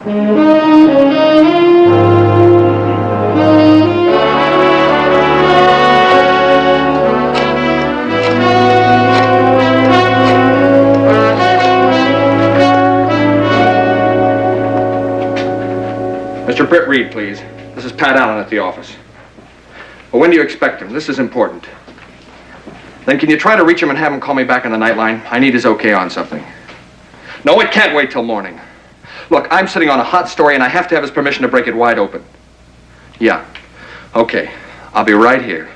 Mr. Britt Reid, please. This is Pat Allen at the office. Well, when do you expect him? This is important. Then can you try to reach him and have him call me back on the nightline? I need his okay on something. No, it can't wait till morning. Look, I'm sitting on a hot story and I have to have his permission to break it wide open. Yeah. Okay. I'll be right here.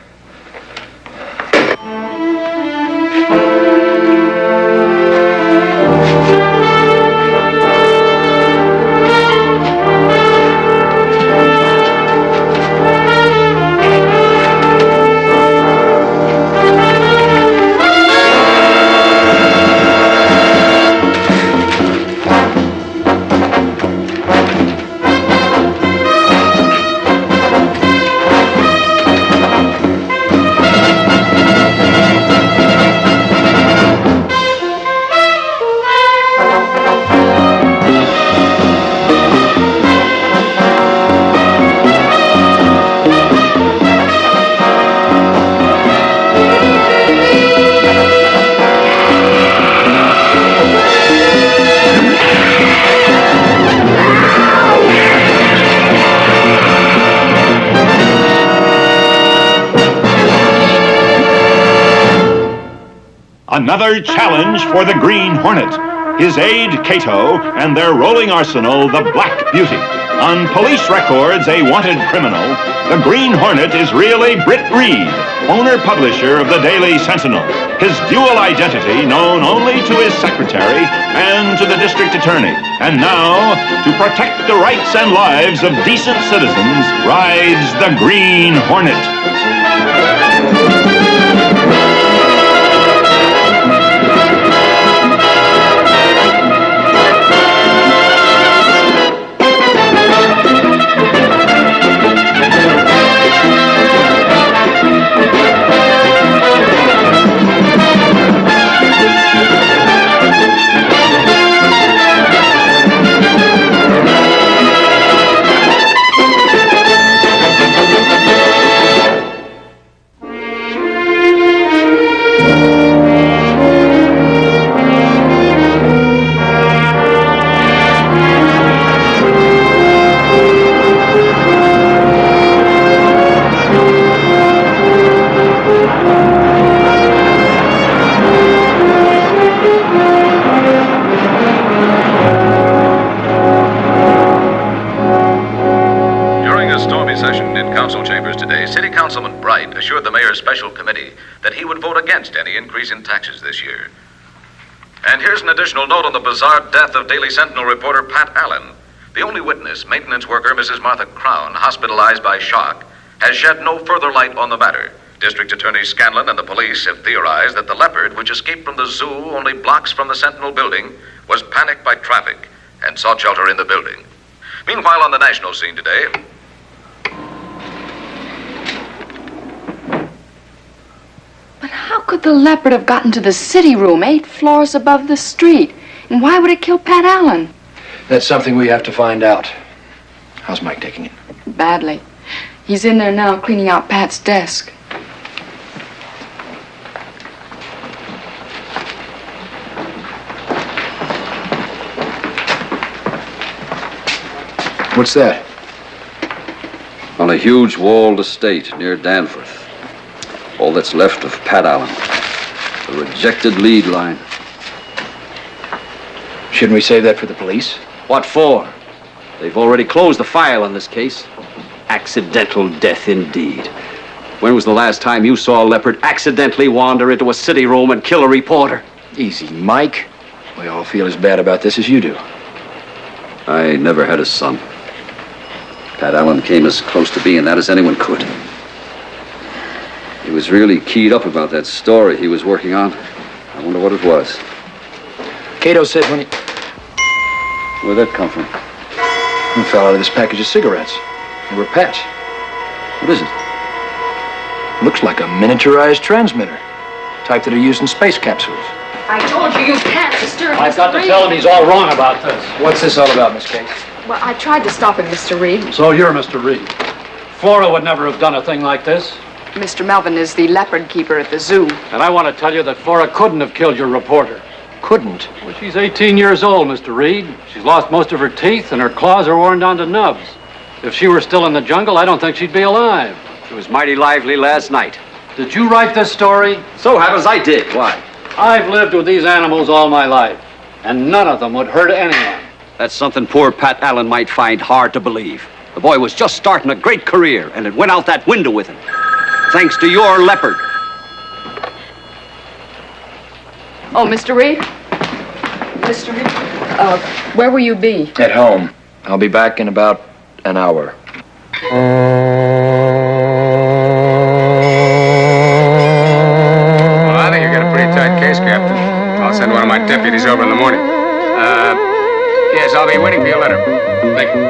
Another challenge for the Green Hornet, his aide Cato, and their rolling arsenal, the Black Beauty. On police records, a wanted criminal, the Green Hornet is really Britt Reid, owner-publisher of the Daily Sentinel. His dual identity known only to his secretary and to the district attorney. And now, to protect the rights and lives of decent citizens, rides the Green Hornet. City Councilman Bright assured the mayor's special committee that he would vote against any increase in taxes this year. And here's an additional note on the bizarre death of Daily Sentinel reporter Pat Allen. The only witness, maintenance worker Mrs. Martha Crown, hospitalized by shock, has shed no further light on the matter. District Attorney Scanlon and the police have theorized that the leopard, which escaped from the zoo only blocks from the Sentinel building, was panicked by traffic and sought shelter in the building. Meanwhile, on the national scene today... But how could the leopard have gotten to the city room 8 floors above the street? And why would it kill Pat Allen? That's something we have to find out. How's Mike taking it? Badly. He's in there now cleaning out Pat's desk. What's that? On a huge walled estate near Danforth. All that's left of Pat Allen. The rejected lead line. Shouldn't we save that for the police? What for? They've already closed the file on this case. Accidental death indeed. When was the last time you saw a leopard accidentally wander into a city room and kill a reporter? Easy, Mike. We all feel as bad about this as you do. I never had a son. Pat Allen came as close to being that as anyone could. He was really keyed up about that story he was working on. I wonder what it was. Cato said when he... Where'd that come from? He fell out of this package of cigarettes. They were Pat's. What is it? Looks like a miniaturized transmitter. Type that are used in space capsules. I told you, you can't disturb I've got to tell him he's all wrong about this. What's this all about, Miss Kate? Well, I tried to stop him, Mr. Reid. So you're Mr. Reid. Flora would never have done a thing like this. Mr. Melvin is the leopard keeper at the zoo. And I want to tell you that Flora couldn't have killed your reporter. Couldn't. Well, she's 18 years old, Mr. Reid. She's lost most of her teeth, and her claws are worn down to nubs. If she were still in the jungle, I don't think she'd be alive. She was mighty lively last night. Did you write this story? So happens I did. Why? I've lived with these animals all my life, and none of them would hurt anyone. That's something poor Pat Allen might find hard to believe. The boy was just starting a great career, and it went out that window with him. Thanks to your leopard. Oh, Mr. Reid? Mr. Reid? Where will you be? At home. I'll be back in about an hour. Well, I think you got a pretty tight case, Captain. I'll send one of my deputies over in the morning. Yes, I'll be waiting for your letter. Thank you.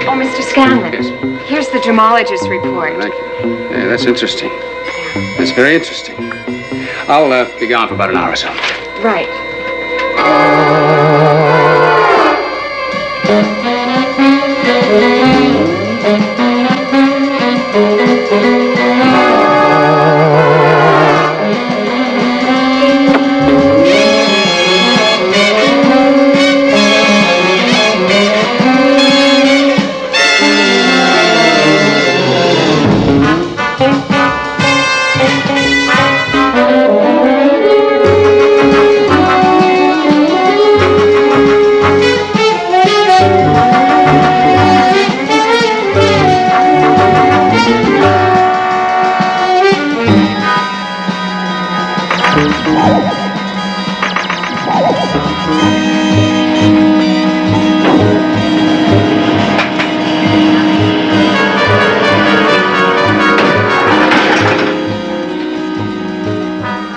Oh, Mr. Scanlon. Yes. Here's the gemologist report. Thank you. Yeah, that's interesting. That's very interesting. I'll be gone for about an hour or so. Right.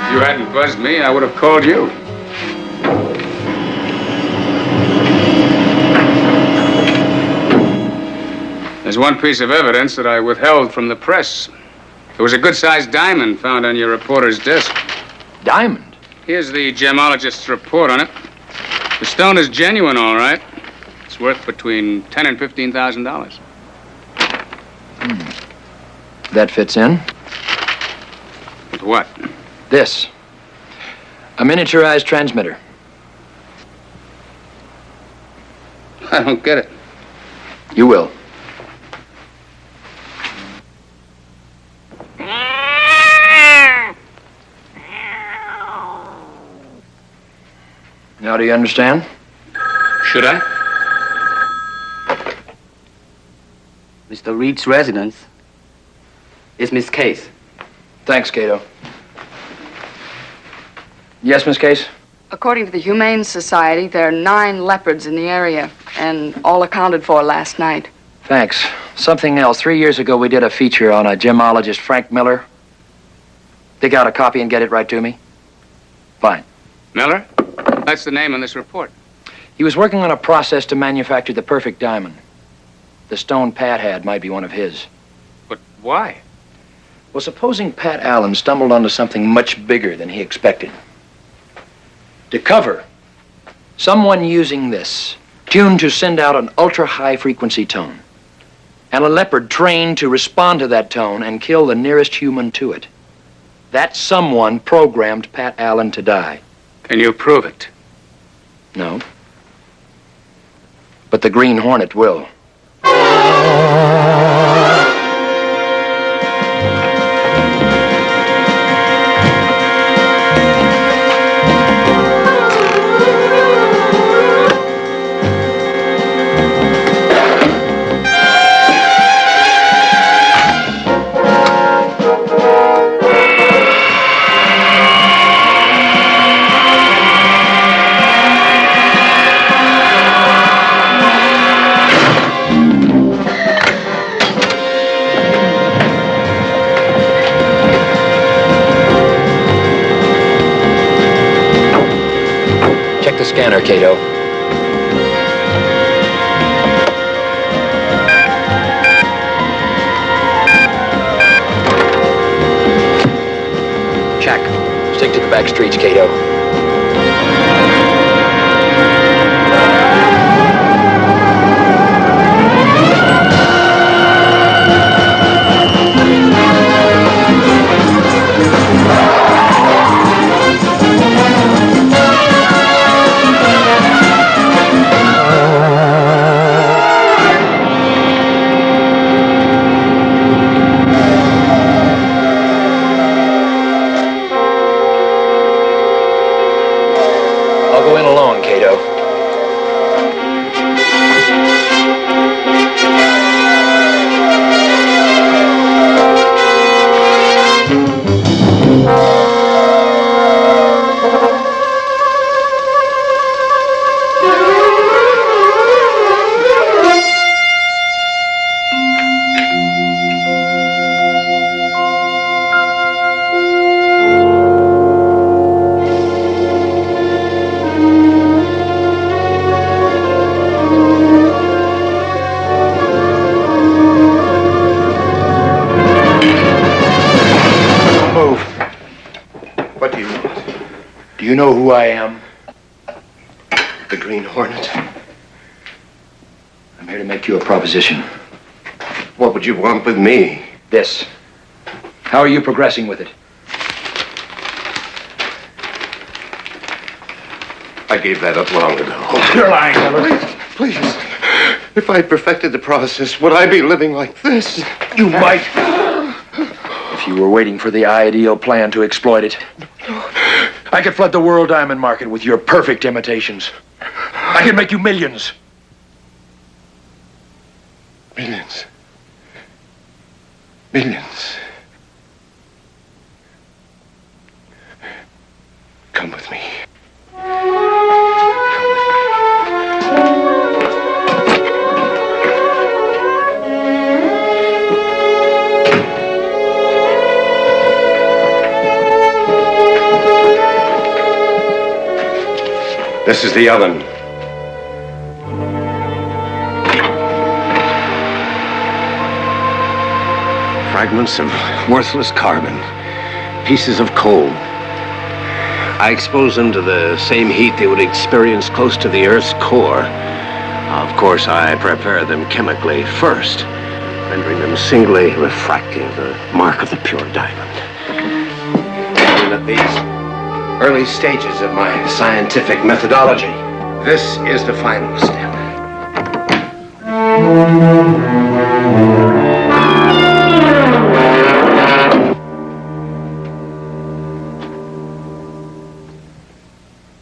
If you hadn't buzzed me, I would have called you. There's one piece of evidence that I withheld from the press. There was a good-sized diamond found on your reporter's desk. Diamond? Here's the gemologist's report on it. The stone is genuine, all right. It's worth between $10,000 and $15,000. That fits in. With what? This. A miniaturized transmitter. I don't get it. You will. Now, do you understand? Should I? Mr. Reid's residence is Miss Case. Thanks, Cato. Yes, Miss Case? According to the Humane Society, there are 9 leopards in the area, and all accounted for last night. Thanks. Something else. 3 years ago, we did a feature on a gemologist, Frank Miller. Dig out a copy and get it right to me? Fine. Miller? That's the name on this report. He was working on a process to manufacture the perfect diamond. The stone Pat had might be one of his. But why? Well, supposing Pat Allen stumbled onto something much bigger than he expected. To cover, someone using this, tuned to send out an ultra-high frequency tone, and a leopard trained to respond to that tone and kill the nearest human to it. That someone programmed Pat Allen to die. Can you prove it? No. But the Green Hornet will. Scanner, Cato. Check. Stick to the back streets, Cato. Cato. Do you know who I am? The Green Hornet. I'm here to make you a proposition. What would you want with me? This. How are you progressing with it? I gave that up long ago. You're lying, Miller. Please. If I perfected the process, would I be living like this? You might. If you were waiting for the ideal plan to exploit it. I could flood the world diamond market with your perfect imitations. I could make you millions. Millions. Millions. Come with me. This is the oven. Fragments of worthless carbon. Pieces of coal. I expose them to the same heat they would experience close to the Earth's core. Of course, I prepare them chemically first, rendering them singly refractive, the mark of the pure diamond. And at these early stages of my scientific methodology, this is the final step.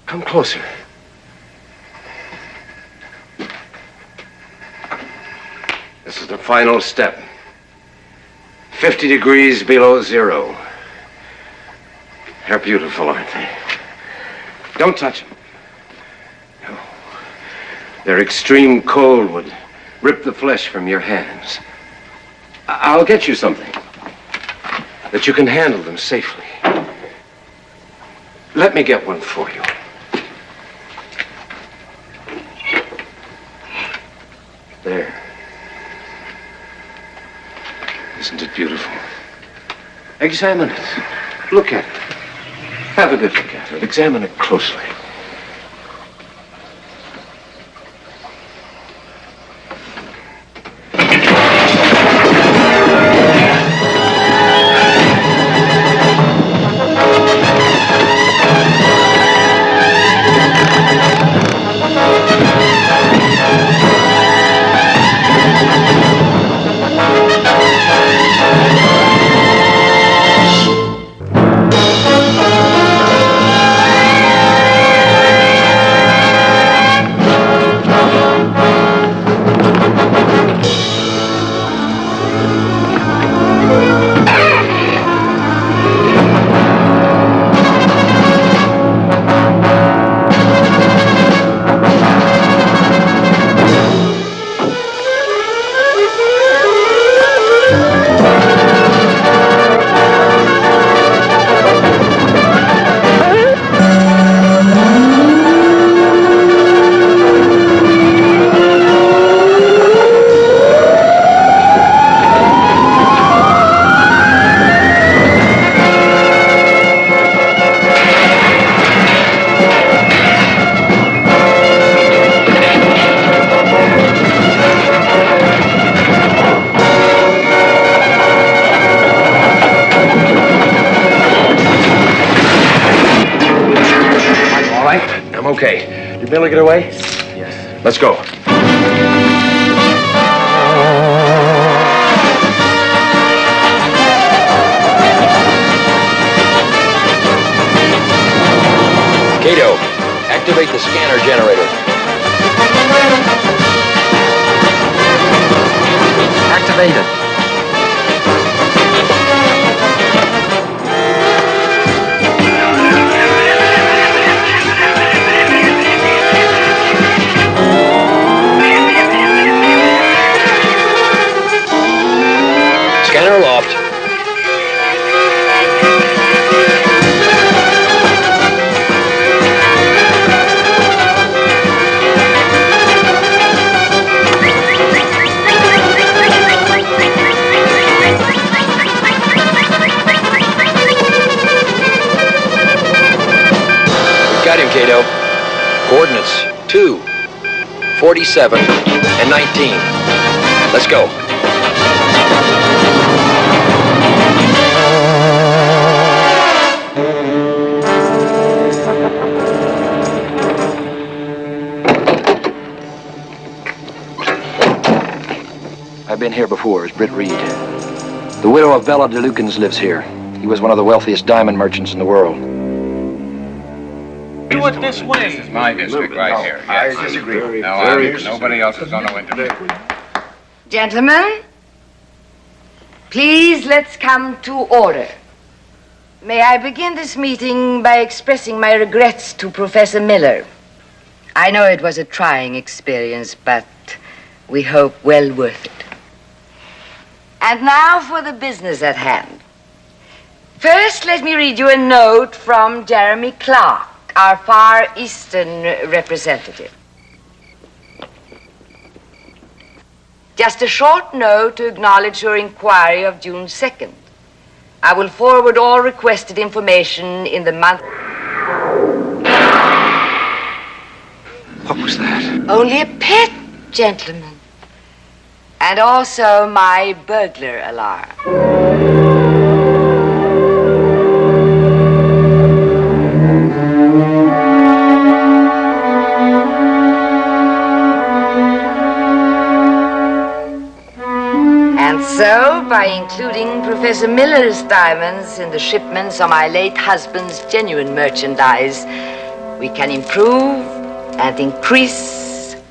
Come closer. This is the final step. 50 degrees below zero. They're beautiful, aren't they? Don't touch them. No. Their extreme cold would rip the flesh from your hands. I'll get you something that you can handle them safely. Let me get one for you. There. Isn't it beautiful? Examine it. Look at it. Have a good look at it. Examine it closely. Okay. Did Miller get away? Yes. Let's go. Cato, Activate the scanner generator. Activated. Scanner aloft. Got him, Cato. Coordinates 2, 47, and 19. Let's go. I've been here before as Britt Reid. The widow of Bella DeLukens lives here. He was one of the wealthiest diamond merchants in the world. Do it this way. This is my district right here. Yes. I disagree. No, nobody else is going to interfere. Gentlemen, please let's come to order. May I begin this meeting by expressing my regrets to Professor Miller. I know it was a trying experience, but we hope well worth it. And now for the business at hand. First, let me read you a note from Jeremy Clark, our Far Eastern representative. Just a short note to acknowledge your inquiry of June 2nd. I will forward all requested information in the month. What was that? Only a pet, gentlemen. And also my burglar alarm. And so, by including Professor Miller's diamonds in the shipments of my late husband's genuine merchandise, we can improve and increase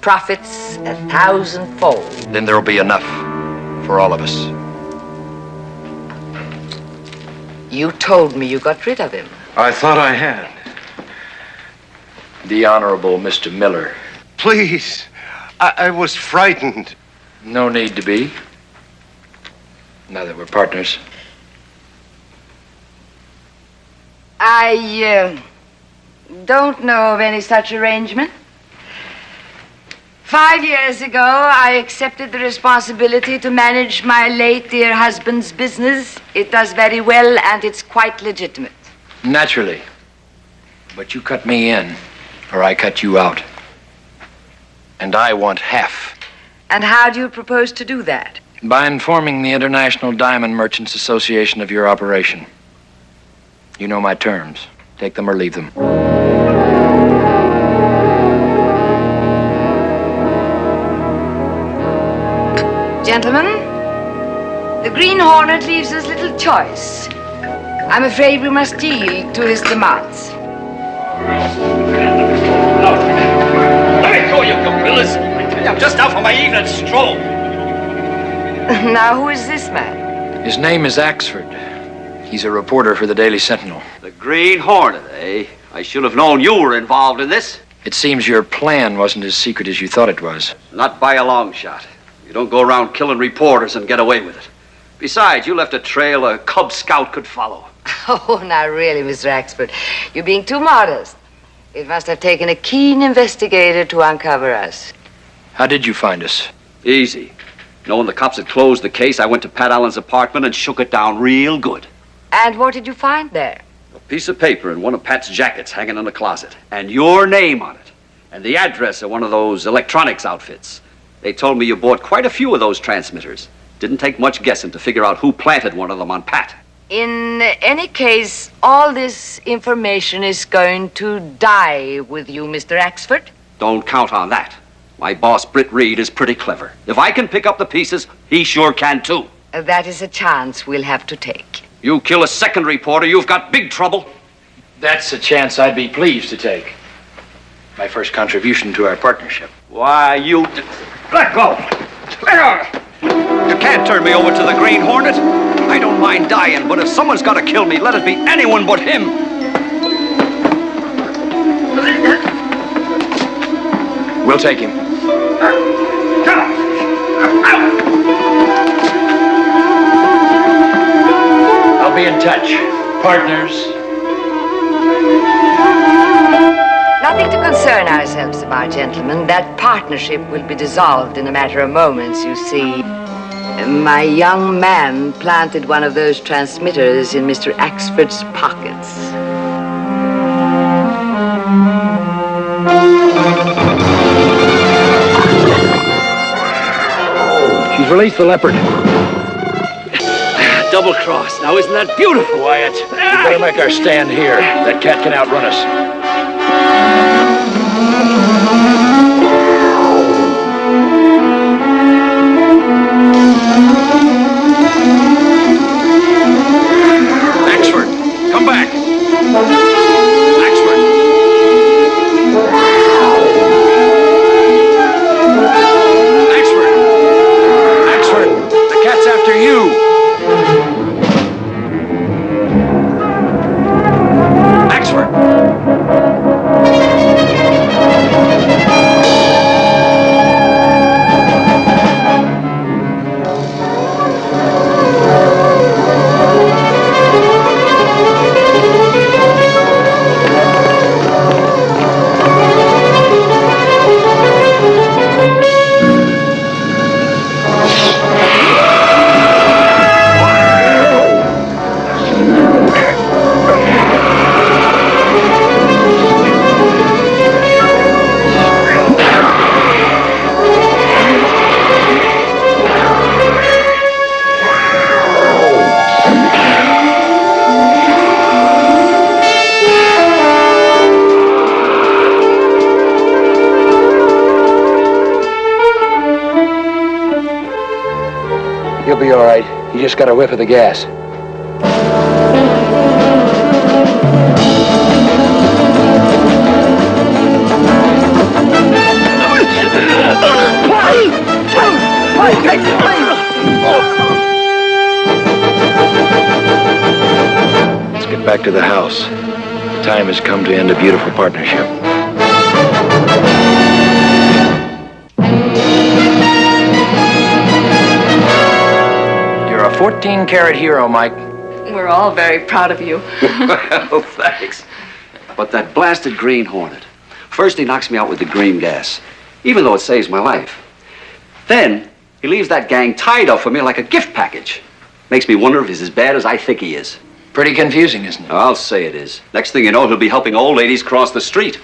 profits 1,000-fold. Then there'll be enough for all of us. You told me you got rid of him. I thought I had. The Honorable Mr. Miller. Please. I was frightened. No need to be. Now that we're partners. I don't know of any such arrangement. 5 years ago, I accepted the responsibility to manage my late dear husband's business. It does very well, and it's quite legitimate. Naturally. But you cut me in, or I cut you out. And I want half. And how do you propose to do that? By informing the International Diamond Merchants Association of your operation. You know my terms. Take them or leave them. Gentlemen, the Green Hornet leaves us little choice. I'm afraid we must yield to his demands. Let me go, you gorillas. I'm just out for my evening stroll. Now, who is this man? His name is Axford. He's a reporter for the Daily Sentinel. The Green Hornet, eh? I should have known you were involved in this. It seems your plan wasn't as secret as you thought it was. Not by a long shot. You don't go around killing reporters and get away with it. Besides, you left a trail a Cub Scout could follow. Oh, now really, Mr. Axford, you're being too modest. It must have taken a keen investigator to uncover us. How did you find us? Easy. Knowing the cops had closed the case, I went to Pat Allen's apartment and shook it down real good. And what did you find there? A piece of paper in one of Pat's jackets hanging in the closet. And your name on it. And the address of one of those electronics outfits. They told me you bought quite a few of those transmitters. Didn't take much guessing to figure out who planted one of them on Pat. In any case, all this information is going to die with you, Mr. Axford. Don't count on that. My boss, Britt Reid, is pretty clever. If I can pick up the pieces, he sure can too. That is a chance we'll have to take. You kill a second reporter, you've got big trouble. That's a chance I'd be pleased to take. My first contribution to our partnership. Why, you... Let go! Let go! You can't turn me over to the Green Hornet. I don't mind dying, but if someone's got to kill me, let it be anyone but him. We'll take him. I'll be in touch. Partners. Nothing to concern ourselves about, gentlemen. That partnership will be dissolved in a matter of moments, you see. My young man planted one of those transmitters in Mr. Axford's pockets. She's released the leopard. Double cross. Now, isn't that beautiful? Quiet. We better make our stand here. That cat can outrun us. Axford, come back. Axford. Axford. Axford, the cat's after you. You'll be all right. You just got a whiff of the gas. Let's get back to the house. The time has come to end a beautiful partnership. You're a 14-carat hero, Mike. We're all very proud of you. Well, thanks. But that blasted Green Hornet. First, he knocks me out with the green gas, even though it saves my life. Then, he leaves that gang tied up for me like a gift package. Makes me wonder if he's as bad as I think he is. Pretty confusing, isn't it? I'll say it is. Next thing you know, he'll be helping old ladies cross the street.